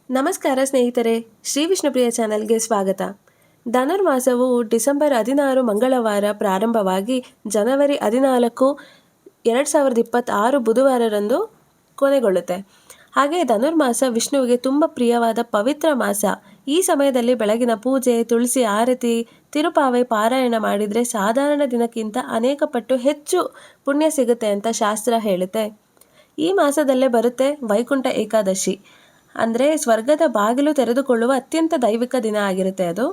ನಮಸ್ಕಾರ ಸ್ನೇಹಿತರೆ, ಶ್ರೀ ವಿಷ್ಣುಪ್ರಿಯ ಚಾನೆಲ್ಗೆ ಸ್ವಾಗತ. ಧನುರ್ಮಾಸವು ಡಿಸೆಂಬರ್ 16 ಮಂಗಳವಾರ ಪ್ರಾರಂಭವಾಗಿ ಜನವರಿ 14, 2026 ಬುಧವಾರರಂದು ಕೊನೆಗೊಳ್ಳುತ್ತೆ. ಹಾಗೆ ಧನುರ್ಮಾಸ ವಿಷ್ಣುವಿಗೆ ತುಂಬ ಪ್ರಿಯವಾದ ಪವಿತ್ರ ಮಾಸ. ಈ ಸಮಯದಲ್ಲಿ ಬೆಳಗಿನ ಪೂಜೆ, ತುಳಸಿ ಆರತಿ, ತಿರುಪಾವೆ ಪಾರಾಯಣ ಮಾಡಿದರೆ ಸಾಧಾರಣ ದಿನಕ್ಕಿಂತ ಅನೇಕ ಪಟ್ಟು ಹೆಚ್ಚು ಪುಣ್ಯ ಸಿಗುತ್ತೆ ಅಂತ ಶಾಸ್ತ್ರ ಹೇಳುತ್ತೆ. ಈ ಮಾಸದಲ್ಲೇ ಬರುತ್ತೆ ವೈಕುಂಠ ಏಕಾದಶಿ. ಅಂದರೆ ಸ್ವರ್ಗದ ಬಾಗಿಲು ತೆರೆದುಕೊಳ್ಳುವ ಅತ್ಯಂತ ದೈವಿಕ ದಿನ ಆಗಿರುತ್ತೆ ಅದು.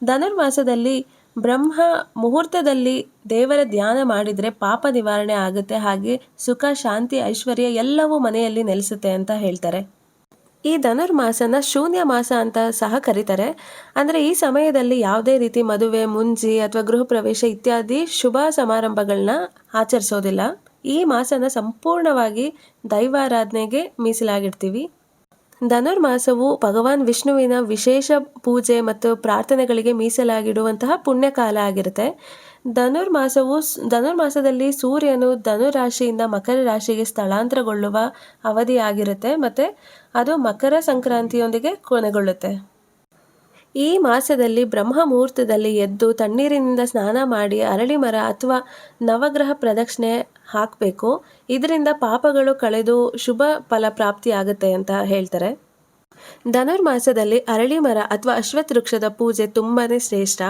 ಧನುರ್ಮಾಸದಲ್ಲಿ ಬ್ರಹ್ಮ ಮುಹೂರ್ತದಲ್ಲಿ ದೇವರ ಧ್ಯಾನ ಮಾಡಿದರೆ ಪಾಪ ನಿವಾರಣೆ ಆಗುತ್ತೆ. ಹಾಗೆ ಸುಖ, ಶಾಂತಿ, ಐಶ್ವರ್ಯ ಎಲ್ಲವೂ ಮನೆಯಲ್ಲಿ ನೆಲೆಸುತ್ತೆ ಅಂತ ಹೇಳ್ತಾರೆ. ಈ ಧನುರ್ಮಾಸನ ಶೂನ್ಯ ಮಾಸ ಅಂತ ಸಹ ಕರೀತಾರೆ. ಅಂದರೆ ಈ ಸಮಯದಲ್ಲಿ ಯಾವುದೇ ರೀತಿ ಮದುವೆ, ಮುಂಜಿ ಅಥವಾ ಗೃಹ ಪ್ರವೇಶ ಇತ್ಯಾದಿ ಶುಭ ಸಮಾರಂಭಗಳನ್ನ ಆಚರಿಸೋದಿಲ್ಲ. ಈ ಮಾಸನ ಸಂಪೂರ್ಣವಾಗಿ ದೈವಾರಾಧನೆಗೆ ಮೀಸಲಾಗಿಡ್ತೀವಿ. ಧನುರ್ಮಾಸವು ಭಗವಾನ್ ವಿಷ್ಣುವಿನ ವಿಶೇಷ ಪೂಜೆ ಮತ್ತು ಪ್ರಾರ್ಥನೆಗಳಿಗೆ ಮೀಸಲಾಗಿಡುವಂತಹ ಪುಣ್ಯಕಾಲ ಆಗಿರುತ್ತೆ. ಧನುರ್ಮಾಸದಲ್ಲಿ ಸೂರ್ಯನು ಧನುರಾಶಿಯಿಂದ ಮಕರ ರಾಶಿಗೆ ಸ್ಥಳಾಂತರಗೊಳ್ಳುವ ಅವಧಿಯಾಗಿರುತ್ತೆ ಮತ್ತು ಅದು ಮಕರ ಸಂಕ್ರಾಂತಿಯೊಂದಿಗೆ ಕೊನೆಗೊಳ್ಳುತ್ತೆ. ಈ ಮಾಸದಲ್ಲಿ ಬ್ರಹ್ಮ ಮುಹೂರ್ತದಲ್ಲಿ ಎದ್ದು ತಣ್ಣೀರಿನಿಂದ ಸ್ನಾನ ಮಾಡಿ ಅರಳಿ ಮರ ಅಥವಾ ನವಗ್ರಹ ಪ್ರದಕ್ಷಿಣೆ ಹಾಕಬೇಕು. ಇದರಿಂದ ಪಾಪಗಳು ಕಳೆದು ಶುಭ ಫಲ ಪ್ರಾಪ್ತಿಯಾಗುತ್ತೆ ಅಂತ ಹೇಳ್ತಾರೆ. ಧನುರ್ಮಾಸದಲ್ಲಿ ಅರಳಿ ಮರ ಅಥವಾ ಅಶ್ವತ್ಥ ವೃಕ್ಷದ ಪೂಜೆ ತುಂಬಾನೇ ಶ್ರೇಷ್ಠ.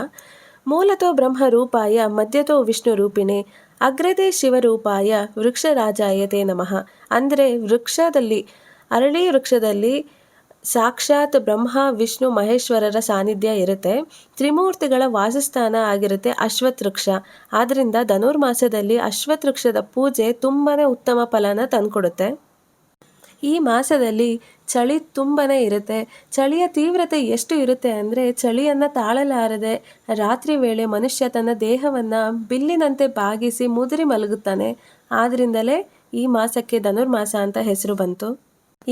ಮೂಲತೋ ಬ್ರಹ್ಮರೂಪಾಯ ಮಧ್ಯತೋ ವಿಷ್ಣು ರೂಪಿಣೆ ಅಗ್ರತೆ ಶಿವರೂಪಾಯ ವೃಕ್ಷರಾಜಾಯತೆ ನಮಃ. ಅಂದರೆ ಅರಳಿ ವೃಕ್ಷದಲ್ಲಿ ಸಾಕ್ಷಾತ್ ಬ್ರಹ್ಮ, ವಿಷ್ಣು, ಮಹೇಶ್ವರರ ಸಾನ್ನಿಧ್ಯ ಇರುತ್ತೆ. ತ್ರಿಮೂರ್ತಿಗಳ ವಾಸಸ್ಥಾನ ಆಗಿರುತ್ತೆ ಅಶ್ವತ್ಥ ವೃಕ್ಷ. ಆದ್ದರಿಂದ ಧನುರ್ಮಾಸದಲ್ಲಿ ಅಶ್ವತ್ಥ ವೃಕ್ಷದ ಪೂಜೆ ತುಂಬಾನೇ ಉತ್ತಮ ಫಲನ ತಂದುಕೊಡುತ್ತೆ. ಈ ಮಾಸದಲ್ಲಿ ಚಳಿ ತುಂಬನೇ ಇರುತ್ತೆ. ಚಳಿಯ ತೀವ್ರತೆ ಎಷ್ಟು ಇರುತ್ತೆ ಅಂದರೆ ಚಳಿಯನ್ನು ತಾಳಲಾರದೆ ರಾತ್ರಿ ವೇಳೆ ಮನುಷ್ಯ ತನ್ನ ದೇಹವನ್ನು ಬಿಲ್ಲಿನಂತೆ ಬಾಗಿಸಿ ಮುದುರಿ ಮಲಗುತ್ತಾನೆ. ಆದ್ದರಿಂದಲೇ ಈ ಮಾಸಕ್ಕೆ ಧನುರ್ಮಾಸ ಅಂತ ಹೆಸರು ಬಂತು.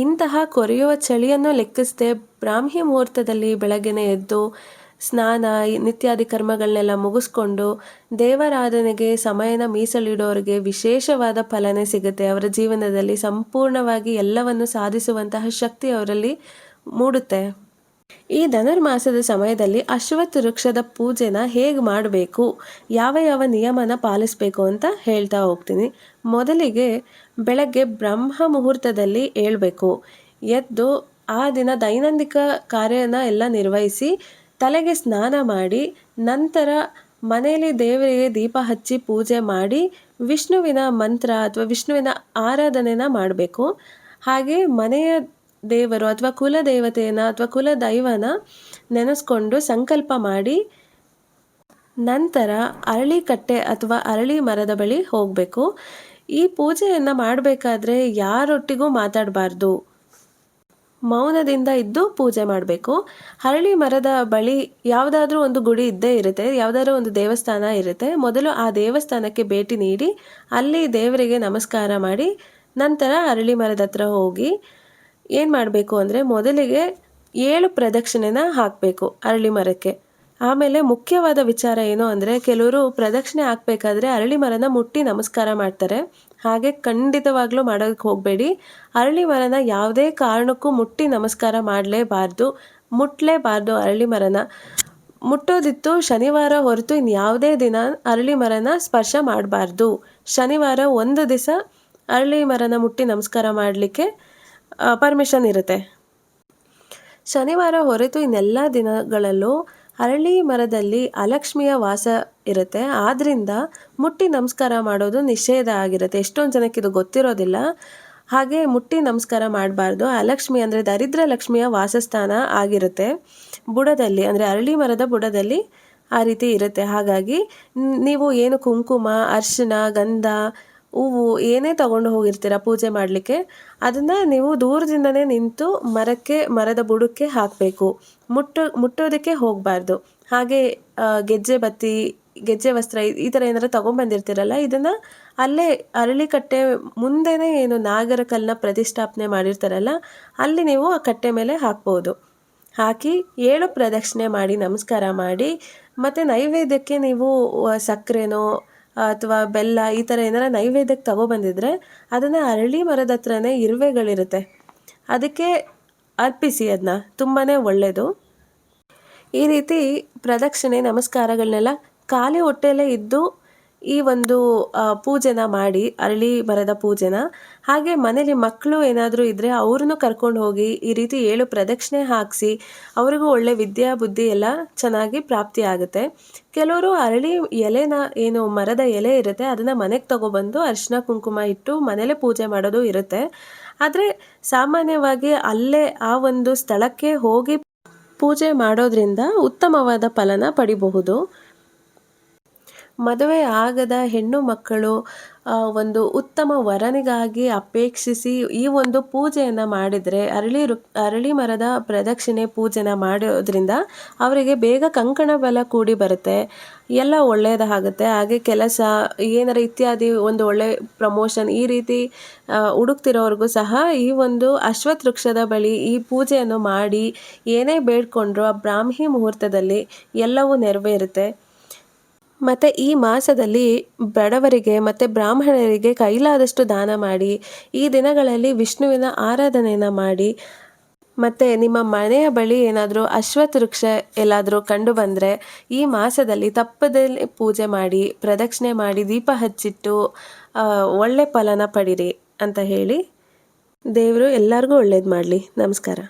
ಇಂತಹ ಕೊರೆಯುವ ಚಳಿಯನ್ನು ಲೆಕ್ಕಿಸದೆ ಬ್ರಾಹ್ಮಿ ಮುಹೂರ್ತದಲ್ಲಿ ಬೆಳಗ್ಗೆನೆ ಎದ್ದು ಸ್ನಾನ ನಿತ್ಯಾದಿ ಕರ್ಮಗಳನ್ನೆಲ್ಲ ಮುಗಿಸ್ಕೊಂಡು ದೇವರಾಧನೆಗೆ ಸಮಯನ ಮೀಸಲಿಡೋರಿಗೆ ವಿಶೇಷವಾದ ಫಲನೇ ಸಿಗುತ್ತೆ. ಅವರ ಜೀವನದಲ್ಲಿ ಸಂಪೂರ್ಣವಾಗಿ ಎಲ್ಲವನ್ನು ಸಾಧಿಸುವಂತಹ ಶಕ್ತಿ ಅವರಲ್ಲಿ ಮೂಡುತ್ತೆ. ಈ ಧನುರ್ಮಾಸದ ಸಮಯದಲ್ಲಿ ಅಶ್ವತ್ಥ ವೃಕ್ಷದ ಪೂಜೆನ ಹೇಗೆ ಮಾಡಬೇಕು, ಯಾವ ನಿಯಮನ ಪಾಲಿಸಬೇಕು ಅಂತ ಹೇಳ್ತಾ ಹೋಗ್ತೀನಿ. ಮೊದಲಿಗೆ ಬೆಳಗ್ಗೆ ಬ್ರಹ್ಮ ಮುಹೂರ್ತದಲ್ಲಿ ಏಳಬೇಕು. ಎದ್ದು ಆ ದಿನ ದೈನಂದಿನ ಕಾರ್ಯನ ಎಲ್ಲ ನಿರ್ವಹಿಸಿ ತಲೆಗೆ ಸ್ನಾನ ಮಾಡಿ ನಂತರ ಮನೆಯಲ್ಲಿ ದೇವರಿಗೆ ದೀಪ ಹಚ್ಚಿ ಪೂಜೆ ಮಾಡಿ ವಿಷ್ಣುವಿನ ಮಂತ್ರ ಅಥವಾ ವಿಷ್ಣುವಿನ ಆರಾಧನೆನ ಮಾಡಬೇಕು. ಹಾಗೆ ಮನೆಯ ದೇವರು ಅಥವಾ ಕುಲ ದೇವತೆಯನ್ನ ಅಥವಾ ಕುಲ ದೈವನ ನೆನೆಸ್ಕೊಂಡು ಸಂಕಲ್ಪ ಮಾಡಿ ನಂತರ ಅರಳಿ ಕಟ್ಟೆ ಅಥವಾ ಅರಳಿ ಮರದ ಬಳಿ ಹೋಗಬೇಕು. ಈ ಪೂಜೆಯನ್ನು ಮಾಡಬೇಕಾದ್ರೆ ಯಾರೊಟ್ಟಿಗೂ ಮಾತಾಡಬಾರ್ದು, ಮೌನದಿಂದ ಇದ್ದು ಪೂಜೆ ಮಾಡಬೇಕು. ಅರಳಿ ಮರದ ಬಳಿ ಯಾವುದಾದ್ರೂ ಒಂದು ಗುಡಿ ಇದ್ದೇ ಇರುತ್ತೆ, ಯಾವುದಾದ್ರೂ ಒಂದು ದೇವಸ್ಥಾನ ಇರುತ್ತೆ. ಮೊದಲು ಆ ದೇವಸ್ಥಾನಕ್ಕೆ ಭೇಟಿ ನೀಡಿ ಅಲ್ಲಿ ದೇವರಿಗೆ ನಮಸ್ಕಾರ ಮಾಡಿ ನಂತರ ಅರಳಿ ಮರದ ಹತ್ರ ಹೋಗಿ ಏನು ಮಾಡಬೇಕು ಅಂದರೆ ಮೊದಲಿಗೆ 7 ಪ್ರದಕ್ಷಿಣೆನ ಹಾಕಬೇಕು ಅರಳಿ ಮರಕ್ಕೆ. ಆಮೇಲೆ ಮುಖ್ಯವಾದ ವಿಚಾರ ಏನು ಅಂದರೆ ಕೆಲವರು ಪ್ರದಕ್ಷಿಣೆ ಹಾಕಬೇಕಾದ್ರೆ ಅರಳಿ ಮರನ ಮುಟ್ಟಿ ನಮಸ್ಕಾರ ಮಾಡ್ತಾರೆ. ಹಾಗೆ ಖಂಡಿತವಾಗ್ಲೂ ಮಾಡೋದಕ್ಕೆ ಹೋಗಬೇಡಿ. ಅರಳಿ ಮರನ ಯಾವುದೇ ಕಾರಣಕ್ಕೂ ಮುಟ್ಟಿ ನಮಸ್ಕಾರ ಮುಟ್ಟಲೇಬಾರ್ದು. ಅರಳಿ ಮರನ ಮುಟ್ಟೋದಿತ್ತು ಶನಿವಾರ ಹೊರತು ಇನ್ಯಾವುದೇ ದಿನ ಅರಳಿ ಮರನ ಸ್ಪರ್ಶ ಮಾಡಬಾರ್ದು. ಶನಿವಾರ ಒಂದು ದಿವಸ ಅರಳಿ ಮರನ ಮುಟ್ಟಿ ನಮಸ್ಕಾರ ಮಾಡಲಿಕ್ಕೆ ಪರ್ಮಿಷನ್ ಇರುತ್ತೆ. ಶನಿವಾರ ಹೊರತು ಇನ್ನೆಲ್ಲ ದಿನಗಳಲ್ಲೂ ಅರಳಿ ಮರದಲ್ಲಿ ಅಲಕ್ಷ್ಮಿಯ ವಾಸ ಇರುತ್ತೆ. ಆದ್ದರಿಂದ ಮುಟ್ಟಿ ನಮಸ್ಕಾರ ಮಾಡೋದು ನಿಷೇಧ ಆಗಿರುತ್ತೆ. ಎಷ್ಟೊಂದು ಜನಕ್ಕೆ ಇದು ಗೊತ್ತಿರೋದಿಲ್ಲ. ಹಾಗೆ ಮುಟ್ಟಿ ನಮಸ್ಕಾರ ಮಾಡಬಾರ್ದು. ಅಲಕ್ಷ್ಮಿ ಅಂದರೆ ದರಿದ್ರ ಲಕ್ಷ್ಮಿಯ ವಾಸಸ್ಥಾನ ಆಗಿರುತ್ತೆ ಬುಡದಲ್ಲಿ, ಅಂದರೆ ಅರಳಿ ಮರದ ಬುಡದಲ್ಲಿ ಆ ರೀತಿ ಇರುತ್ತೆ. ಹಾಗಾಗಿ ನೀವು ಏನು ಕುಂಕುಮ, ಅರಿಶಿನ, ಗಂಧ, ಹೂವು ಏನೇ ತಗೊಂಡು ಹೋಗಿರ್ತೀರ ಪೂಜೆ ಮಾಡಲಿಕ್ಕೆ ಅದನ್ನು ನೀವು ದೂರದಿಂದನೇ ನಿಂತು ಮರದ ಬುಡಕ್ಕೆ ಹಾಕಬೇಕು. ಮುಟ್ಟೋದಕ್ಕೆ ಹೋಗಬಾರ್ದು. ಹಾಗೆ ಗೆಜ್ಜೆ ಬತ್ತಿ, ಗೆಜ್ಜೆ ವಸ್ತ್ರ ಈ ಥರ ಏನಾರು ತೊಗೊಂಬಂದಿರ್ತೀರಲ್ಲ ಇದನ್ನು ಅಲ್ಲೇ ಅರಳಿ ಕಟ್ಟೆ ಮುಂದೆನೇ ಏನು ನಾಗರ ಕಲ್ಲನ್ನ ಪ್ರತಿಷ್ಠಾಪನೆ ಮಾಡಿರ್ತಾರಲ್ಲ ಅಲ್ಲಿ ನೀವು ಆ ಕಟ್ಟೆ ಮೇಲೆ ಹಾಕ್ಬೋದು. ಹಾಕಿ 7 ಪ್ರದಕ್ಷಿಣೆ ಮಾಡಿ ನಮಸ್ಕಾರ ಮಾಡಿ ಮತ್ತು ನೈವೇದ್ಯಕ್ಕೆ ನೀವು ಸಕ್ಕರೆನೋ ಅಥವಾ ಬೆಲ್ಲ ಈ ಥರ ಏನಾರ ನೈವೇದ್ಯಕ್ಕೆ ತಗೊಬಂದಿದ್ರೆ ಅದನ್ನು ಅರಳಿ ಮರದ ಹತ್ರನೇ ಇರುವೆಗಳಿರುತ್ತೆ ಅದಕ್ಕೆ ಅರ್ಪಿಸಿ ಅದನ್ನ, ತುಂಬಾ ಒಳ್ಳೆಯದು. ಈ ರೀತಿ ಪ್ರದಕ್ಷಿಣೆ ನಮಸ್ಕಾರಗಳನ್ನೆಲ್ಲ ಖಾಲಿ ಹೊಟ್ಟೆಯಲ್ಲೇ ಇದ್ದು ಈ ಒಂದು ಪೂಜೆನ ಮಾಡಿ, ಅರಳಿ ಮರದ ಪೂಜೆನ. ಹಾಗೆ ಮನೇಲಿ ಮಕ್ಕಳು ಏನಾದರೂ ಇದ್ದರೆ ಅವ್ರನ್ನೂ ಕರ್ಕೊಂಡು ಹೋಗಿ ಈ ರೀತಿ 7 ಪ್ರದಕ್ಷಿಣೆ ಹಾಕಿಸಿ ಅವ್ರಿಗೂ ಒಳ್ಳೆ ವಿದ್ಯಾ ಬುದ್ಧಿ ಎಲ್ಲ ಚೆನ್ನಾಗಿ ಪ್ರಾಪ್ತಿ ಆಗುತ್ತೆ. ಕೆಲವರು ಅರಳಿ ಎಲೆನ, ಏನು ಮರದ ಎಲೆ ಇರುತ್ತೆ ಅದನ್ನು ಮನೆಗೆ ತಗೊಬಂದು ಅರಿಶಿನ ಕುಂಕುಮ ಇಟ್ಟು ಮನೇಲೇ ಪೂಜೆ ಮಾಡೋದು ಇರುತ್ತೆ. ಆದರೆ ಸಾಮಾನ್ಯವಾಗಿ ಅಲ್ಲೇ ಆ ಒಂದು ಸ್ಥಳಕ್ಕೆ ಹೋಗಿ ಪೂಜೆ ಮಾಡೋದ್ರಿಂದ ಉತ್ತಮವಾದ ಫಲನ ಪಡಿಬಹುದು. ಮದುವೆ ಆಗದ ಹೆಣ್ಣು ಮಕ್ಕಳು ಒಂದು ಉತ್ತಮ ವರನಿಗಾಗಿ ಅಪೇಕ್ಷಿಸಿ ಈ ಒಂದು ಪೂಜೆಯನ್ನು ಮಾಡಿದರೆ, ಅರಳಿ ಮರದ ಪ್ರದಕ್ಷಿಣೆ ಪೂಜೆನ ಮಾಡೋದ್ರಿಂದ ಅವರಿಗೆ ಬೇಗ ಕಂಕಣ ಬಲ ಕೂಡಿ ಬರುತ್ತೆ, ಎಲ್ಲ ಒಳ್ಳೆಯದಾಗುತ್ತೆ. ಹಾಗೆ ಕೆಲಸ ಏನಾರ ಇತ್ಯಾದಿ ಒಂದು ಒಳ್ಳೆ ಪ್ರಮೋಷನ್ ಈ ರೀತಿ ಹುಡುಕ್ತಿರೋರ್ಗೂ ಸಹ ಈ ಒಂದು ಅಶ್ವತ್ಥ ವೃಕ್ಷದ ಬಳಿ ಈ ಪೂಜೆಯನ್ನು ಮಾಡಿ ಏನೇ ಬೇಡ್ಕೊಂಡ್ರು ಆ ಬ್ರಾಹ್ಮಿ ಮುಹೂರ್ತದಲ್ಲಿ ಎಲ್ಲವೂ ನೆರವೇರುತ್ತೆ. ಮತ್ತು ಈ ಮಾಸದಲ್ಲಿ ಬಡವರಿಗೆ ಮತ್ತು ಬ್ರಾಹ್ಮಣರಿಗೆ ಕೈಲಾದಷ್ಟು ದಾನ ಮಾಡಿ, ಈ ದಿನಗಳಲ್ಲಿ ವಿಷ್ಣುವಿನ ಆರಾಧನೆಯನ್ನು ಮಾಡಿ, ಮತ್ತು ನಿಮ್ಮ ಮನೆಯ ಬಳಿ ಏನಾದರೂ ಅಶ್ವತ್ಥ ವೃಕ್ಷ ಎಲ್ಲಾದರೂ ಕಂಡು ಬಂದರೆ ಈ ಮಾಸದಲ್ಲಿ ತಪ್ಪದೇ ಪೂಜೆ ಮಾಡಿ, ಪ್ರದಕ್ಷಿಣೆ ಮಾಡಿ, ದೀಪ ಹಚ್ಚಿಟ್ಟು ಒಳ್ಳೆ ಫಲನ ಪಡೀರಿ ಅಂತ ಹೇಳಿ, ದೇವರು ಎಲ್ಲರಿಗೂ ಒಳ್ಳೇದು ಮಾಡಲಿ. ನಮಸ್ಕಾರ.